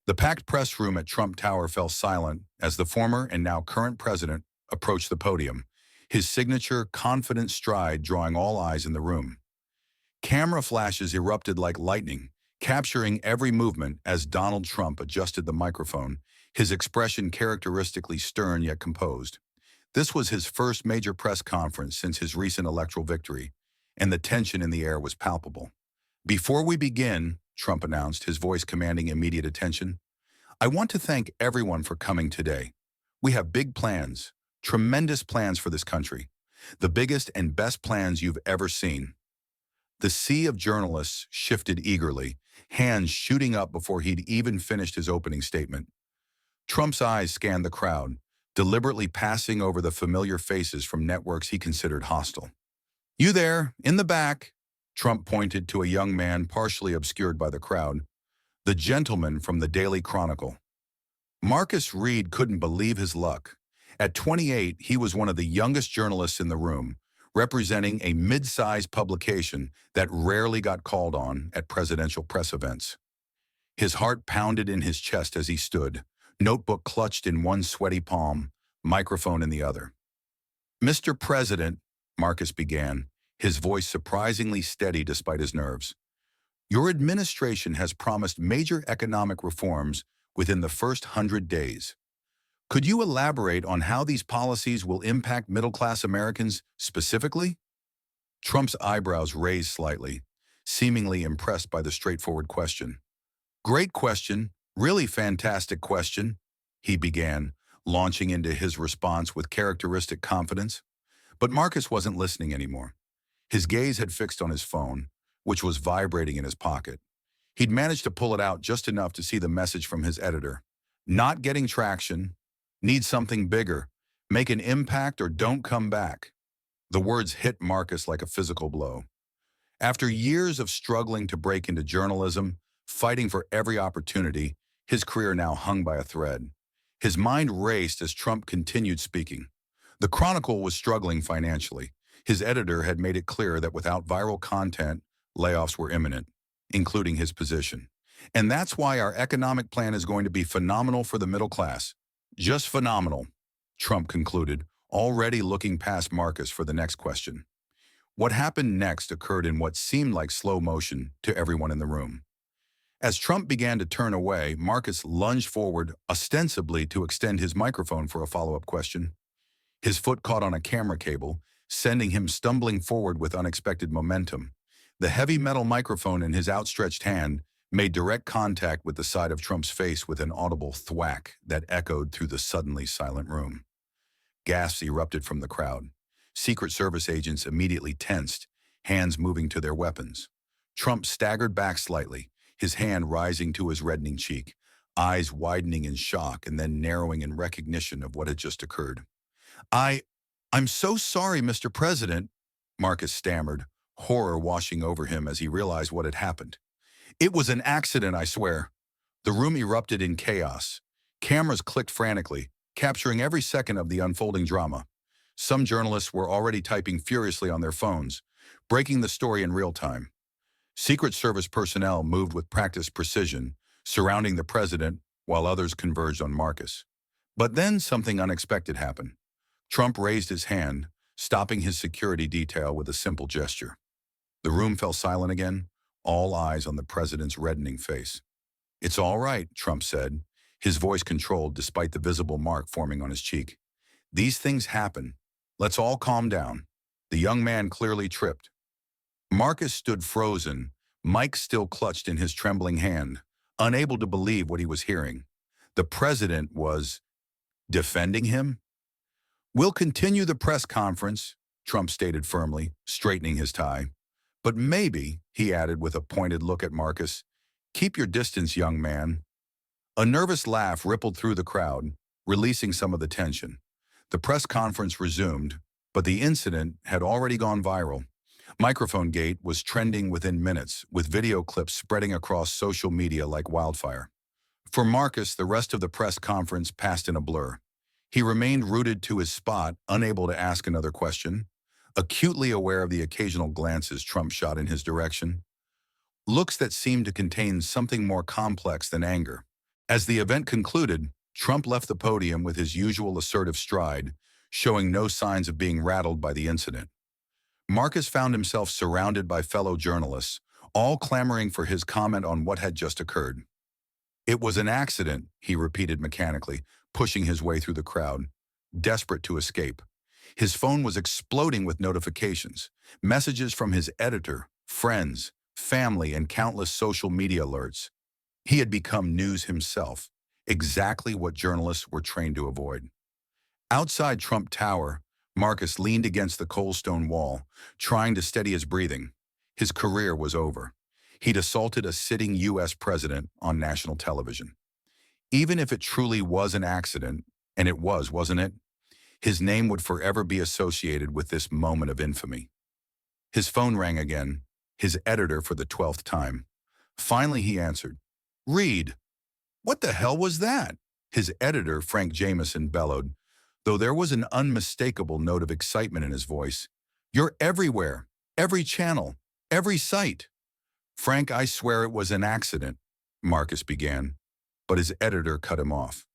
The packed press room at Trump Tower fell silent as the former and now current president approached the podium, his signature, confident stride drawing all eyes in the room. Camera flashes erupted like lightning, capturing every movement as Donald Trump adjusted the microphone, his expression characteristically stern yet composed. This was his first major press conference since his recent electoral victory, and the tension in the air was palpable. "Before we begin," Trump announced, his voice commanding immediate attention, "I want to thank everyone for coming today. We have big plans, tremendous plans for this country, the biggest and best plans you've ever seen." The sea of journalists shifted eagerly, hands shooting up before he'd even finished his opening statement. Trump's eyes scanned the crowd, deliberately passing over the familiar faces from networks he considered hostile. "You there, in the back," Trump pointed to a young man partially obscured by the crowd, the gentleman from the Daily Chronicle. Marcus Reed couldn't believe his luck. At 28, he was one of the youngest journalists in the room, representing a mid-sized publication that rarely got called on at presidential press events. His heart pounded in his chest as he stood, notebook clutched in one sweaty palm, microphone in the other. "Mr. President," Marcus began, his voice surprisingly steady despite his nerves, "your administration has promised major economic reforms within the first 100 days. Could you elaborate on how these policies will impact middle-class Americans specifically?" Trump's eyebrows raised slightly, seemingly impressed by the straightforward question. "Great question, really fantastic question," he began, launching into his response with characteristic confidence. But Marcus wasn't listening anymore. His gaze had fixed on his phone, which was vibrating in his pocket. He'd managed to pull it out just enough to see the message from his editor. "Not getting traction. Need something bigger. Make an impact or don't come back." The words hit Marcus like a physical blow. After years of struggling to break into journalism, fighting for every opportunity, his career now hung by a thread. His mind raced as Trump continued speaking. The Chronicle was struggling financially. His editor had made it clear that without viral content, layoffs were imminent, including his position. "And that's why our economic plan is going to be phenomenal for the middle class. Just phenomenal," Trump concluded, already looking past Marcus for the next question. What happened next occurred in what seemed like slow motion to everyone in the room. As Trump began to turn away, Marcus lunged forward, ostensibly to extend his microphone for a follow-up question. His foot caught on a camera cable, sending him stumbling forward with unexpected momentum. The heavy metal microphone in his outstretched hand made direct contact with the side of Trump's face with an audible thwack that echoed through the suddenly silent room. Gasps erupted from the crowd. Secret Service agents immediately tensed, hands moving to their weapons. Trump staggered back slightly, his hand rising to his reddening cheek, eyes widening in shock and then narrowing in recognition of what had just occurred. I'm so sorry, Mr. President," Marcus stammered, horror washing over him as he realized what had happened. "It was an accident, I swear." The room erupted in chaos. Cameras clicked frantically, capturing every second of the unfolding drama. Some journalists were already typing furiously on their phones, breaking the story in real time. Secret Service personnel moved with practiced precision, surrounding the president while others converged on Marcus. But then something unexpected happened. Trump raised his hand, stopping his security detail with a simple gesture. The room fell silent again, all eyes on the president's reddening face. "It's all right," Trump said, his voice controlled despite the visible mark forming on his cheek. "These things happen. Let's all calm down." The young man clearly tripped. Marcus stood frozen, mic still clutched in his trembling hand, unable to believe what he was hearing. The president was defending him? "We'll continue the press conference," Trump stated firmly, straightening his tie. "But maybe," he added with a pointed look at Marcus, "keep your distance, young man." A nervous laugh rippled through the crowd, releasing some of the tension. The press conference resumed, but the incident had already gone viral. Microphone Gate was trending within minutes, with video clips spreading across social media like wildfire. For Marcus, the rest of the press conference passed in a blur. He remained rooted to his spot, unable to ask another question, acutely aware of the occasional glances Trump shot in his direction. Looks that seemed to contain something more complex than anger, As the event concluded, Trump left the podium with his usual assertive stride, showing no signs of being rattled by the incident. Marcus found himself surrounded by fellow journalists, all clamoring for his comment on what had just occurred. "It was an accident," he repeated mechanically, pushing his way through the crowd, desperate to escape. His phone was exploding with notifications, messages from his editor, friends, family, and countless social media alerts. He had become news himself, exactly what journalists were trained to avoid. Outside Trump Tower, Marcus leaned against the coal-stone wall, trying to steady his breathing. His career was over. He'd assaulted a sitting U.S. president on national television. Even if it truly was an accident, and it was, wasn't it? His name would forever be associated with this moment of infamy. His phone rang again, his editor for the 12th time. Finally, he answered. "Reed, what the hell was that?" His editor, Frank Jameson, bellowed, though there was an unmistakable note of excitement in his voice. "You're everywhere, every channel, every site." "Frank, I swear it was an accident," Marcus began, but his editor cut him off.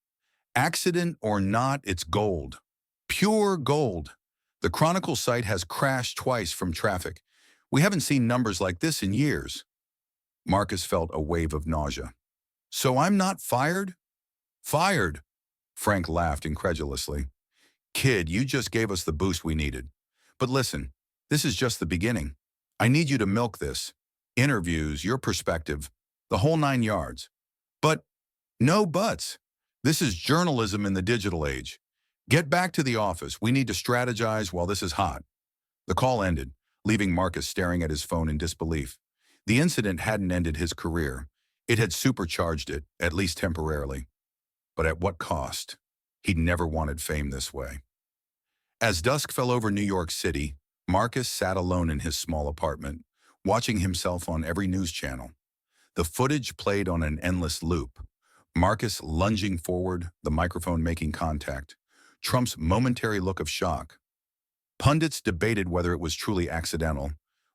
"Accident or not, it's gold. Pure gold. The Chronicle site has crashed twice from traffic. We haven't seen numbers like this in years." Marcus felt a wave of nausea. "So I'm not fired?" "Fired?" Frank laughed incredulously. "Kid, you just gave us the boost we needed. But listen, this is just the beginning. I need you to milk this. Interviews, your perspective, the whole 9 yards. But no buts. This is journalism in the digital age. Get back to the office. We need to strategize while this is hot." The call ended, leaving Marcus staring at his phone in disbelief. The incident hadn't ended his career. It had supercharged it, at least temporarily. But at what cost? He'd never wanted fame this way. As dusk fell over New York City, Marcus sat alone in his small apartment, watching himself on every news channel. The footage played on an endless loop. Marcus lunging forward, the microphone making contact. Trump's momentary look of shock. Pundits debated whether it was truly accidental,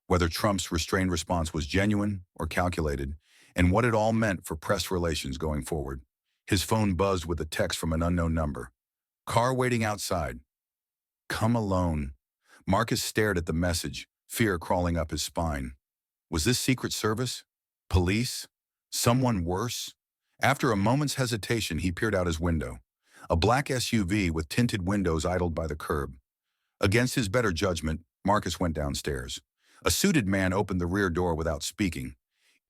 whether Trump's restrained response was genuine or calculated, and what it all meant for press relations going forward. His phone buzzed with a text from an unknown number. "Car waiting outside. Come alone." Marcus stared at the message, fear crawling up his spine. Was this Secret Service? Police? Someone worse? After a moment's hesitation, he peered out his window. A black SUV with tinted windows idled by the curb. Against his better judgment, Marcus went downstairs. A suited man opened the rear door without speaking.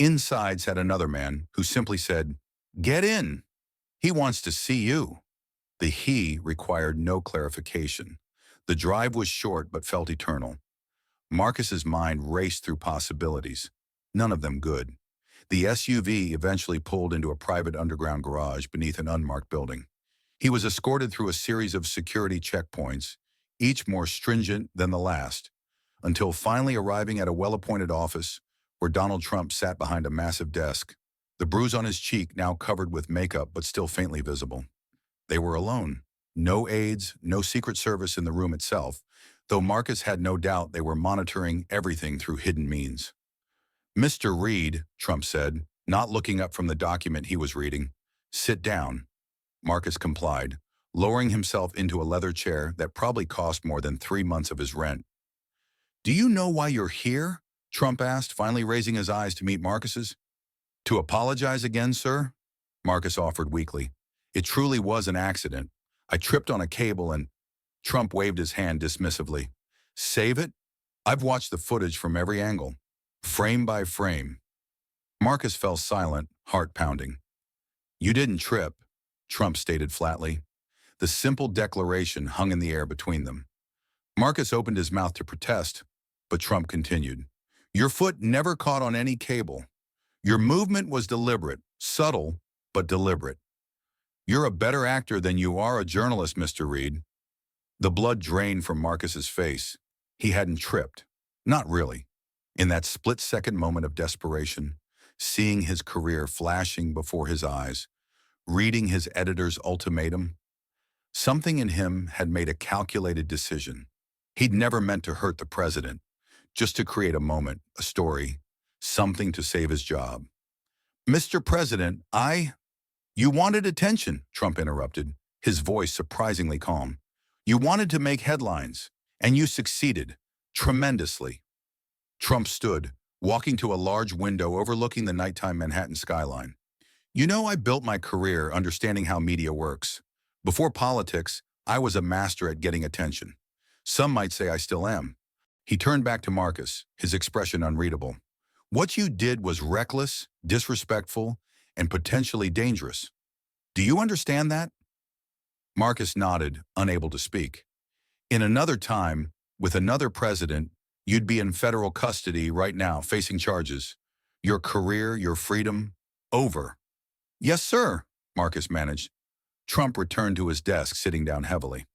Inside sat another man who simply said, "Get in. He wants to see you." The "he" required no clarification. The drive was short but felt eternal. Marcus's mind raced through possibilities, none of them good. The SUV eventually pulled into a private underground garage beneath an unmarked building. He was escorted through a series of security checkpoints, each more stringent than the last, until finally arriving at a well-appointed office where Donald Trump sat behind a massive desk, the bruise on his cheek now covered with makeup but still faintly visible. They were alone. No aides, no Secret Service in the room itself, though Marcus had no doubt they were monitoring everything through hidden means. "Mr. Reed," Trump said, not looking up from the document he was reading. "Sit down." Marcus complied, lowering himself into a leather chair that probably cost more than 3 months of his rent. "Do you know why you're here?" Trump asked, finally raising his eyes to meet Marcus's. "To apologize again, sir?" Marcus offered weakly. "It truly was an accident. I tripped on a cable and—" Trump waved his hand dismissively. "Save it? I've watched the footage from every angle, frame by frame." Marcus fell silent, heart pounding. "You didn't trip," Trump stated flatly. The simple declaration hung in the air between them. Marcus opened his mouth to protest, but Trump continued. "Your foot never caught on any cable. Your movement was deliberate, subtle, but deliberate. You're a better actor than you are a journalist, Mr. Reed." The blood drained from Marcus's face. He hadn't tripped. Not really. In that split-second moment of desperation, seeing his career flashing before his eyes, reading his editor's ultimatum, something in him had made a calculated decision. He'd never meant to hurt the president, just to create a moment, a story, something to save his job. "Mr. President, You wanted attention, Trump interrupted, his voice surprisingly calm. You wanted to make headlines, and you succeeded, tremendously. Trump stood, walking to a large window overlooking the nighttime Manhattan skyline. You know, I built my career understanding how media works. Before politics, I was a master at getting attention. Some might say I still am. He turned back to Marcus, his expression unreadable. What you did was reckless, disrespectful, and potentially dangerous. Do you understand that? Marcus nodded, unable to speak. In another time, with another president, you'd be in federal custody right now, facing charges. Your career, your freedom, over. Yes, sir, Marcus managed. Trump returned to his desk, sitting down heavily.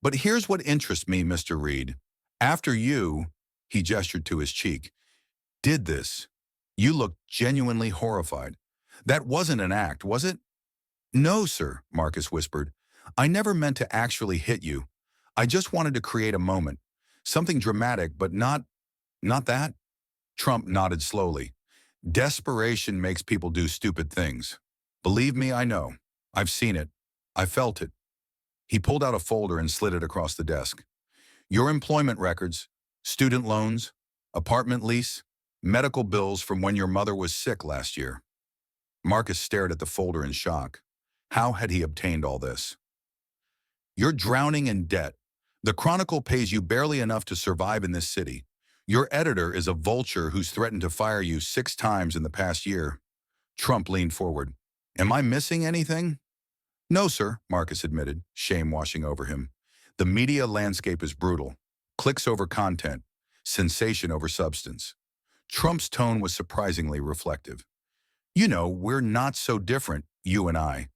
But here's what interests me, Mr. Reed. After you, he gestured to his cheek, did this, you looked genuinely horrified. That wasn't an act, was it? No, sir, Marcus whispered. I never meant to actually hit you. I just wanted to create a moment. Something dramatic, but not that. Trump nodded slowly. Desperation makes people do stupid things. Believe me, I know. I've seen it. I felt it. He pulled out a folder and slid it across the desk. Your employment records, student loans, apartment lease, medical bills from when your mother was sick last year. Marcus stared at the folder in shock. How had he obtained all this? You're drowning in debt. The Chronicle pays you barely enough to survive in this city. Your editor is a vulture who's threatened to fire you 6 times in the past year. Trump leaned forward. Am I missing anything? No, sir, Marcus admitted, shame washing over him. The media landscape is brutal. Clicks over content, sensation over substance. Trump's tone was surprisingly reflective. You know, we're not so different, you and I.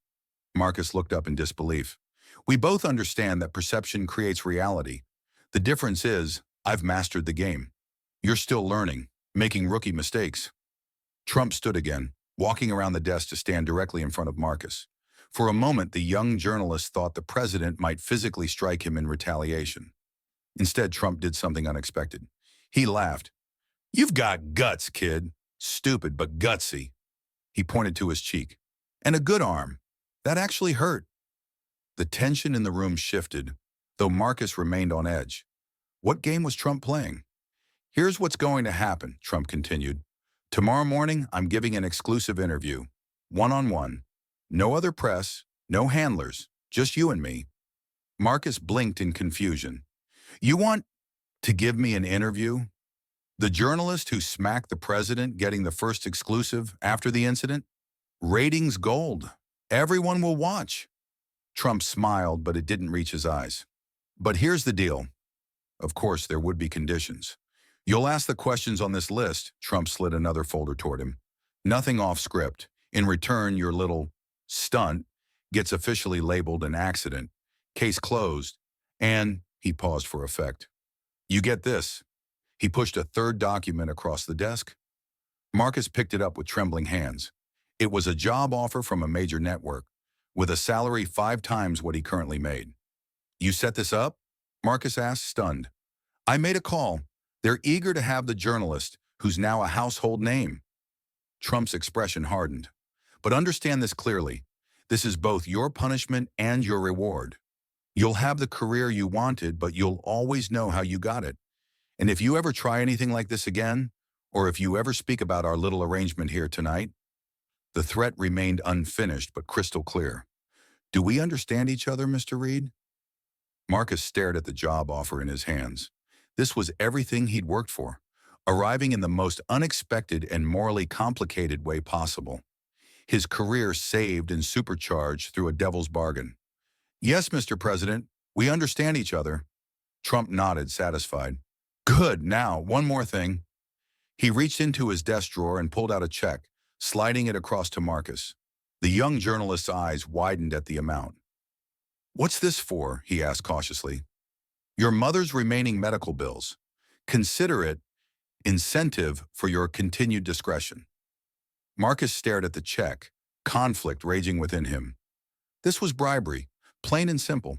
Marcus looked up in disbelief. We both understand that perception creates reality. The difference is, I've mastered the game. You're still learning, making rookie mistakes. Trump stood again, walking around the desk to stand directly in front of Marcus. For a moment, the young journalist thought the president might physically strike him in retaliation. Instead, Trump did something unexpected. He laughed. You've got guts, kid. Stupid, but gutsy. He pointed to his cheek. And a good arm. That actually hurt. The tension in the room shifted, though Marcus remained on edge. What game was Trump playing? Here's what's going to happen, Trump continued. Tomorrow morning, I'm giving an exclusive interview. One-on-one. No other press, no handlers, just you and me. Marcus blinked in confusion. You want to give me an interview? The journalist who smacked the president getting the first exclusive after the incident? Ratings gold. Everyone will watch. Trump smiled, but it didn't reach his eyes. But here's the deal. Of course, there would be conditions. You'll ask the questions on this list. Trump slid another folder toward him. Nothing off script. In return, your little stunt gets officially labeled an accident. Case closed. And, he paused for effect. You get this. He pushed a third document across the desk. Marcus picked it up with trembling hands. It was a job offer from a major network, with a salary 5 times what he currently made. You set this up? Marcus asked, stunned. I made a call. They're eager to have the journalist, who's now a household name. Trump's expression hardened. But understand this clearly. This is both your punishment and your reward. You'll have the career you wanted, but you'll always know how you got it. And if you ever try anything like this again, or if you ever speak about our little arrangement here tonight, the threat remained unfinished but crystal clear. Do we understand each other, Mr. Reed? Marcus stared at the job offer in his hands. This was everything he'd worked for, arriving in the most unexpected and morally complicated way possible. His career saved and supercharged through a devil's bargain. Yes, Mr. President, we understand each other. Trump nodded, satisfied. Good, now, one more thing. He reached into his desk drawer and pulled out a check, sliding it across to Marcus. The young journalist's eyes widened at the amount. What's this for? He asked cautiously. Your mother's remaining medical bills. Consider it incentive for your continued discretion. Marcus stared at the check, conflict raging within him. This was bribery, plain and simple.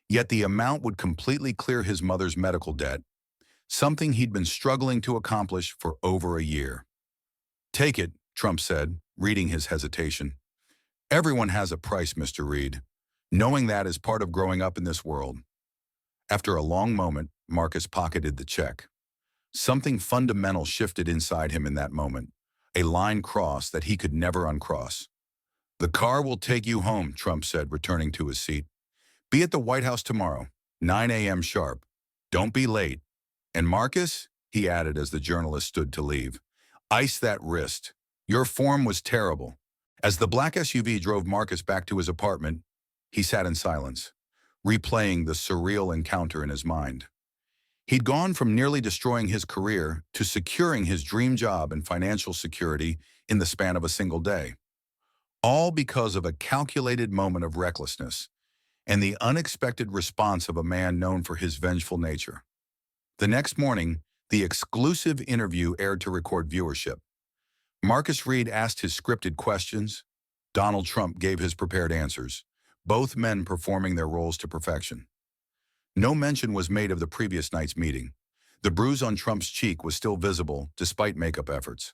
Yet the amount would completely clear his mother's medical debt, something he'd been struggling to accomplish for over a year. Take it, Trump said, reading his hesitation. Everyone has a price, Mr. Reed. Knowing that is part of growing up in this world. After a long moment, Marcus pocketed the check. Something fundamental shifted inside him in that moment. A line crossed that he could never uncross. "The car will take you home," Trump said, returning to his seat. "Be at the White House tomorrow, 9 a.m. sharp. Don't be late. And Marcus," he added as the journalist stood to leave, "ice that wrist. Your form was terrible." As the black SUV drove Marcus back to his apartment, he sat in silence, replaying the surreal encounter in his mind. He'd gone from nearly destroying his career to securing his dream job and financial security in the span of a single day. All because of a calculated moment of recklessness and the unexpected response of a man known for his vengeful nature. The next morning, the exclusive interview aired to record viewership. Marcus Reed asked his scripted questions. Donald Trump gave his prepared answers, both men performing their roles to perfection. No mention was made of the previous night's meeting. The bruise on Trump's cheek was still visible despite makeup efforts.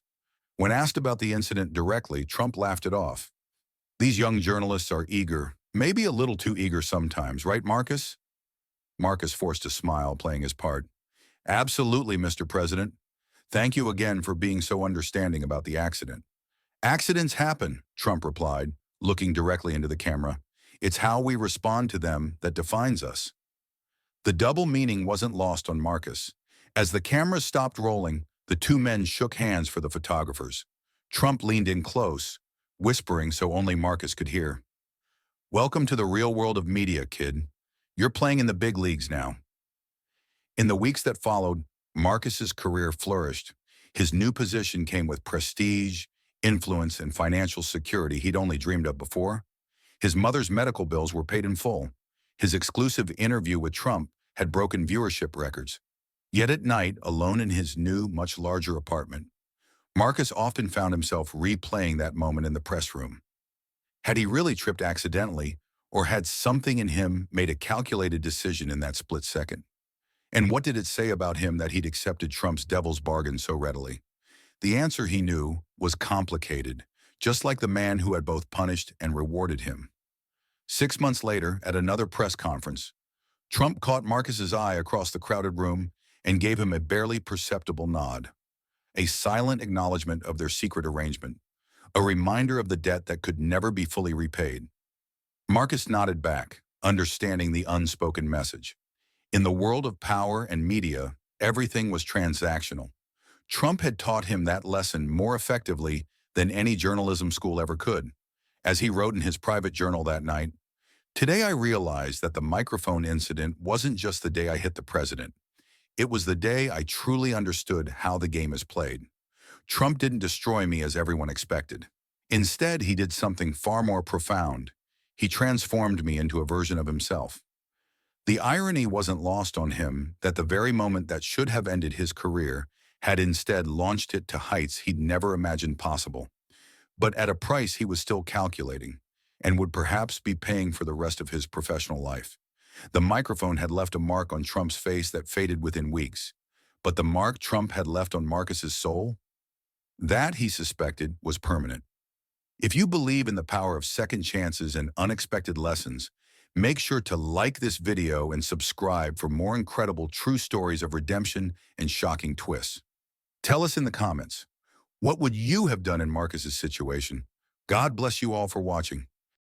When asked about the incident directly, Trump laughed it off. "These young journalists are eager, maybe a little too eager sometimes, right, Marcus?" Marcus forced a smile, playing his part. "Absolutely, Mr. President. Thank you again for being so understanding about the accident." "Accidents happen," Trump replied, looking directly into the camera. "It's how we respond to them that defines us." The double meaning wasn't lost on Marcus. As the cameras stopped rolling, the two men shook hands for the photographers. Trump leaned in close, whispering so only Marcus could hear. "Welcome to the real world of media, kid. You're playing in the big leagues now." In the weeks that followed, Marcus's career flourished. His new position came with prestige, influence, and financial security he'd only dreamed of before. His mother's medical bills were paid in full. His exclusive interview with Trump had broken viewership records. Yet at night, alone in his new, much larger apartment, Marcus often found himself replaying that moment in the press room. Had he really tripped accidentally, or had something in him made a calculated decision in that split second? And what did it say about him that he'd accepted Trump's devil's bargain so readily? The answer, he knew, was complicated, just like the man who had both punished and rewarded him. 6 months later, at another press conference, Trump caught Marcus's eye across the crowded room and gave him a barely perceptible nod, a silent acknowledgement of their secret arrangement, a reminder of the debt that could never be fully repaid. Marcus nodded back, understanding the unspoken message. In the world of power and media, everything was transactional. Trump had taught him that lesson more effectively than any journalism school ever could. As he wrote in his private journal that night, "Today I realized that the microphone incident wasn't just the day I hit the president. It was the day I truly understood how the game is played. Trump didn't destroy me as everyone expected. Instead, he did something far more profound. He transformed me into a version of himself." The irony wasn't lost on him that the very moment that should have ended his career had instead launched it to heights he'd never imagined possible. But at a price he was still calculating, and would perhaps be paying for the rest of his professional life. The microphone had left a mark on Trump's face that faded within weeks. But the mark Trump had left on Marcus's soul? That, he suspected, was permanent. If you believe in the power of second chances and unexpected lessons, make sure to like this video and subscribe for more incredible true stories of redemption and shocking twists. Tell us in the comments, what would you have done in Marcus's situation? God bless you all for watching.